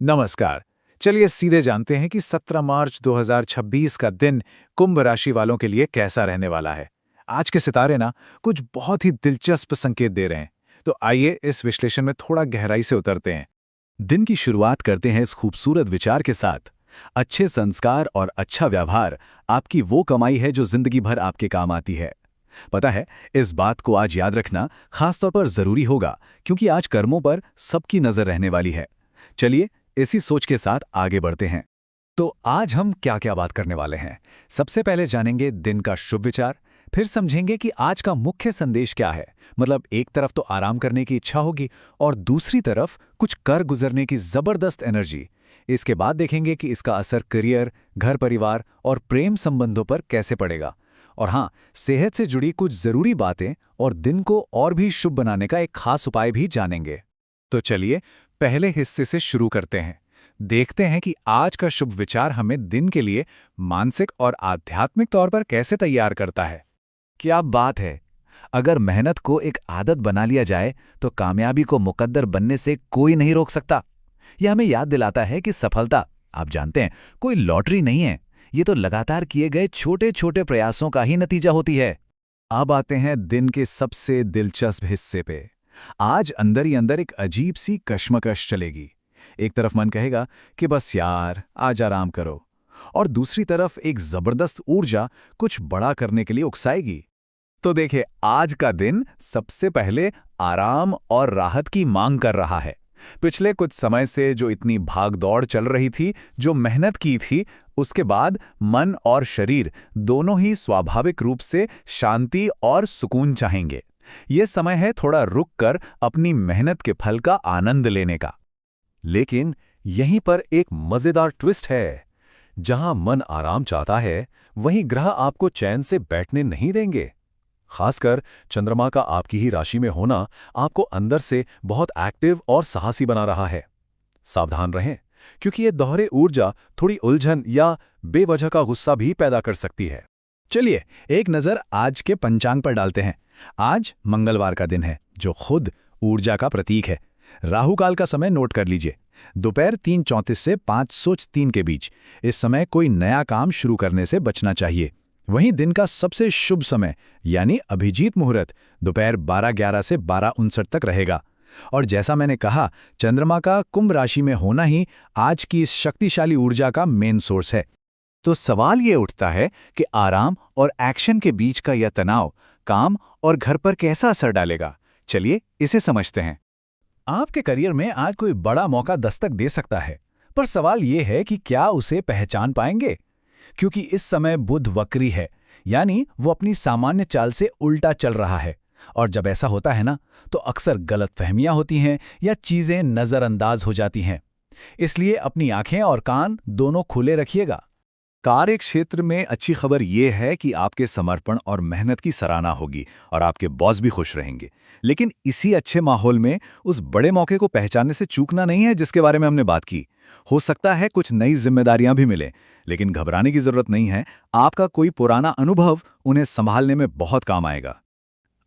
नमस्कार। चलिए सीधे जानते हैं कि 17 मार्च 2026 का दिन कुंभ राशि वालों के लिए कैसा रहने वाला है। आज के सितारे ना कुछ बहुत ही दिलचस्प संकेत दे रहे हैं। तो आइए इस विश्लेषण में थोड़ा गहराई से उतरते हैं। दिन की शुरुआत करते हैं इस खूबसूरत विचार के साथ। अच्छे संस्कार और अच्छा व्यवहार आपकी वो कमाई है जो जिंदगी भर आपके काम आती है। पता है, इस बात को आज याद रखना खासतौर पर जरूरी होगा, क्योंकि आज कर्मों पर सबकी नजर रहने वाली है। चलिए इसी सोच के साथ आगे बढ़ते हैं। तो आज हम क्या क्या बात करने वाले हैं। सबसे पहले जानेंगे दिन का शुभ विचार, फिर समझेंगे कि आज का मुख्य संदेश क्या है। मतलब एक तरफ तो आराम करने की इच्छा होगी और दूसरी तरफ कुछ कर गुजरने की जबरदस्त एनर्जी। इसके बाद देखेंगे कि इसका असर करियर, घर परिवार और प्रेम संबंधों पर कैसे पड़ेगा। और हाँ, सेहत से जुड़ी कुछ जरूरी बातें और दिन को और भी शुभ बनाने का एक खास उपाय भी जानेंगे। तो चलिए पहले हिस्से से शुरू करते हैं। देखते हैं कि आज का शुभ विचार हमें दिन के लिए मानसिक और आध्यात्मिक तौर पर कैसे तैयार करता है। क्या बात है। अगर मेहनत को एक आदत बना लिया जाए तो कामयाबी को मुकद्दर बनने से कोई नहीं रोक सकता। यह हमें याद दिलाता है कि सफलता, आप जानते हैं, कोई लॉटरी नहीं है। ये तो लगातार किए गए छोटे छोटे प्रयासों का ही नतीजा होती है। अब आते हैं दिन के सबसे दिलचस्प हिस्से पे। आज अंदर ही अंदर एक अजीब सी कश्मकश चलेगी। एक तरफ मन कहेगा कि बस यार आज आराम करो, और दूसरी तरफ एक जबरदस्त ऊर्जा कुछ बड़ा करने के लिए उकसाएगी। तो देखिए, आज का दिन सबसे पहले आराम और राहत की मांग कर रहा है। पिछले कुछ समय से जो इतनी भागदौड़ चल रही थी, जो मेहनत की थी, उसके बाद मन और शरीर दोनों ही स्वाभाविक रूप से शांति और सुकून चाहेंगे। ये समय है थोड़ा रुक कर अपनी मेहनत के फल का आनंद लेने का। लेकिन यहीं पर एक मजेदार ट्विस्ट है। जहां मन आराम चाहता है, वहीं ग्रह आपको चैन से बैठने नहीं देंगे। खासकर चंद्रमा का आपकी ही राशि में होना आपको अंदर से बहुत एक्टिव और साहसी बना रहा है। सावधान रहें, क्योंकि ये दोहरे ऊर्जा थोड़ी उलझन या बेवजह का गुस्सा भी पैदा कर सकती है। चलिए एक नज़र आज के पंचांग पर डालते हैं। आज मंगलवार का दिन है, जो खुद ऊर्जा का प्रतीक है। राहु काल का समय नोट कर लीजिए, दोपहर 3:34 से 5:03 के बीच। इस समय कोई नया काम शुरू करने से बचना चाहिए। वहीं दिन का सबसे शुभ समय यानी अभिजीत मुहूर्त दोपहर 12:11 से 12:59 तक रहेगा। और जैसा मैंने कहा, चंद्रमा का कुंभ राशि में होना ही आज की इस शक्तिशाली ऊर्जा का मेन सोर्स है। तो सवाल ये उठता है कि आराम और एक्शन के बीच का यह तनाव काम और घर पर कैसा असर डालेगा। चलिए इसे समझते हैं। आपके करियर में आज कोई बड़ा मौका दस्तक दे सकता है, पर सवाल ये है कि क्या उसे पहचान पाएंगे। क्योंकि इस समय बुध वक्री है, यानी वो अपनी सामान्य चाल से उल्टा चल रहा है। और जब ऐसा होता है ना, तो अक्सर गलतफहमियां होती हैं या चीजें नजरअंदाज हो जाती हैं। इसलिए अपनी आंखें और कान दोनों खुले रखिएगा। कार्य क्षेत्र में अच्छी खबर यह है कि आपके समर्पण और मेहनत की सराहना होगी और आपके बॉस भी खुश रहेंगे। लेकिन इसी अच्छे माहौल में उस बड़े मौके को पहचानने से चूकना नहीं है जिसके बारे में हमने बात की। हो सकता है कुछ नई जिम्मेदारियां भी मिलें, लेकिन घबराने की जरूरत नहीं है। आपका कोई पुराना अनुभव उन्हें संभालने में बहुत काम आएगा।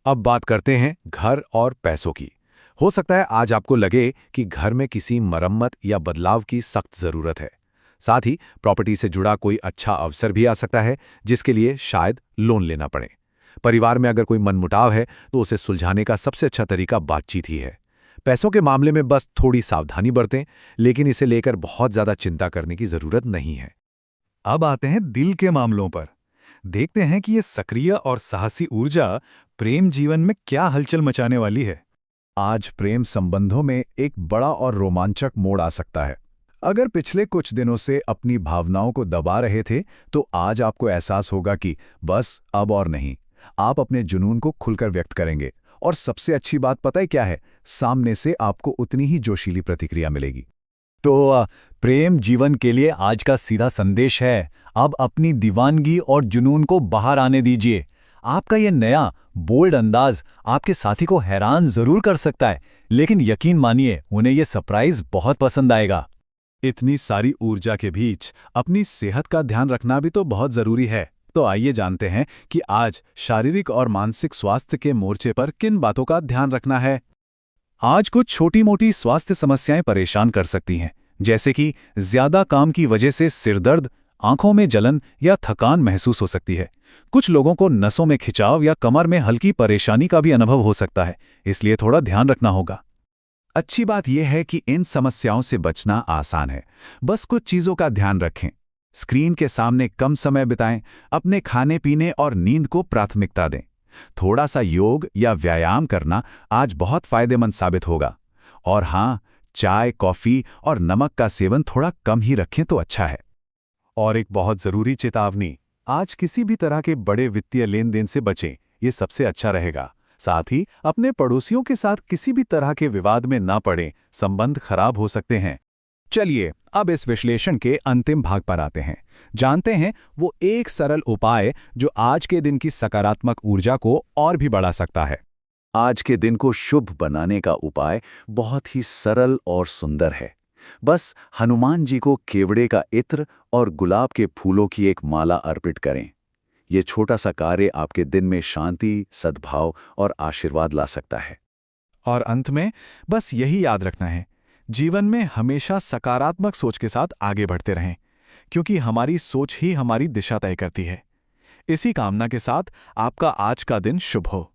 अब बात करते हैं घर और पैसों की। हो सकता है आज आपको लगे कि घर में किसी मरम्मत या बदलाव की सख्त जरूरत है। साथ ही प्रॉपर्टी से जुड़ा कोई अच्छा अवसर भी आ सकता है, जिसके लिए शायद लोन लेना पड़े। परिवार में अगर कोई मनमुटाव है तो उसे सुलझाने का सबसे अच्छा तरीका बातचीत ही है। पैसों के मामले में बस थोड़ी सावधानी बरतें, लेकिन इसे लेकर बहुत ज्यादा चिंता करने की जरूरत नहीं है। अब आते हैं दिल के मामलों पर। देखते हैं कि ये सक्रिय और साहसी ऊर्जा प्रेम जीवन में क्या हलचल मचाने वाली है। आज प्रेम संबंधों में एक बड़ा और रोमांचक मोड़ आ सकता है। अगर पिछले कुछ दिनों से अपनी भावनाओं को दबा रहे थे, तो आज आपको एहसास होगा कि बस अब और नहीं, आप अपने जुनून को खुलकर व्यक्त करेंगे। और सबसे अच्छी बात पता है क्या है? सामने से आपको उतनी ही जोशीली प्रतिक्रिया मिलेगी। तो प्रेम जीवन के लिए आज का सीधा संदेश है, अब अपनी दीवानगी और जुनून को बाहर आने दीजिए। आपका ये नया बोल्ड अंदाज आपके साथी को हैरान जरूर कर सकता है, लेकिन यकीन मानिए उन्हें ये सरप्राइज बहुत पसंद आएगा। इतनी सारी ऊर्जा के बीच अपनी सेहत का ध्यान रखना भी तो बहुत जरूरी है। तो आइए जानते हैं कि आज शारीरिक और मानसिक स्वास्थ्य के मोर्चे पर किन बातों का ध्यान रखना है। आज कुछ छोटी मोटी स्वास्थ्य समस्याएं परेशान कर सकती हैं, जैसे कि ज्यादा काम की वजह से सिरदर्द, आंखों में जलन या थकान महसूस हो सकती है। कुछ लोगों को नसों में खिंचाव या कमर में हल्की परेशानी का भी अनुभव हो सकता है, इसलिए थोड़ा ध्यान रखना होगा। अच्छी बात यह है कि इन समस्याओं से बचना आसान है। बस कुछ चीज़ों का ध्यान रखें। स्क्रीन के सामने कम समय बिताएं, अपने खाने पीने और नींद को प्राथमिकता दें। थोड़ा सा योग या व्यायाम करना आज बहुत फायदेमंद साबित होगा। और हाँ, चाय, कॉफ़ी और नमक का सेवन थोड़ा कम ही रखें तो अच्छा है। और एक बहुत ज़रूरी चेतावनी, आज किसी भी तरह के बड़े वित्तीय लेन देन से बचें, ये सबसे अच्छा रहेगा। साथ ही अपने पड़ोसियों के साथ किसी भी तरह के विवाद में ना पड़ें, संबंध खराब हो सकते हैं। चलिए अब इस विश्लेषण के अंतिम भाग पर आते हैं। जानते हैं वो एक सरल उपाय जो आज के दिन की सकारात्मक ऊर्जा को और भी बढ़ा सकता है। आज के दिन को शुभ बनाने का उपाय बहुत ही सरल और सुंदर है। बस हनुमान जी को केवड़े का इत्र और गुलाब के फूलों की एक माला अर्पित करें। ये छोटा सा कार्य आपके दिन में शांति, सद्भाव और आशीर्वाद ला सकता है। और अंत में बस यही याद रखना है, जीवन में हमेशा सकारात्मक सोच के साथ आगे बढ़ते रहें, क्योंकि हमारी सोच ही हमारी दिशा तय करती है। इसी कामना के साथ आपका आज का दिन शुभ हो।